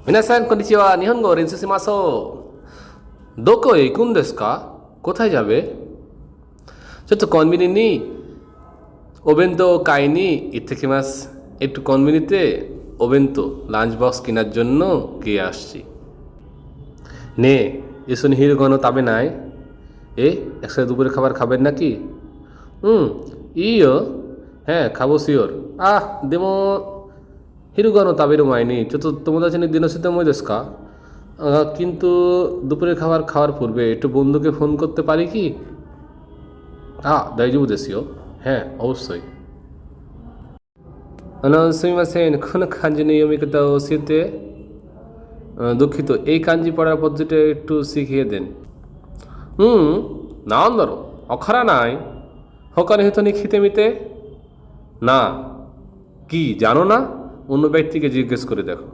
মিনাসান konnichiwa নিহনগো রেনসু শিমাসো। দোকোই কুন দেশু কা? কোথায় যাবে? চত্তো কনবিনি নি ওবেন্তো কাইনি ইত্তেকিমাস। একটু কনবিনিতে ওবেন্তো লাঞ্চ বক্স কেনার জন্য গিয়ে আসছি। নে এসুন হিরোগনো তাবে নাই। একসাথে দুপুরে খাবার খাবেন নাকি? হুম, ইও। হ্যাঁ, খাবো শিওর। দেমো হিরুগনো তাবেরু মাইনি চতো তোমাদের দিনসিতে মই দেশু কা? কিন্তু দুপুরের খাবার খাওয়ার পূর্বে একটু বন্ধুকে ফোন করতে পারি কি? দাইজুবু দেসিও। হ্যাঁ, অবশ্যই। সুমিমাসেন কোনো কাঞ্জি নিয়মিত ওসিতে দুঃখিত, এই কাঞ্জি পড়ার পদ্ধতিটা একটু শিখিয়ে দেন। হুম, নান্দরো অখরা নাই হকানি হিতনি খিতে মিতে। না, কি জানো না? অন্য ব্যক্তিকে জিজ্ঞেস করে দেখো।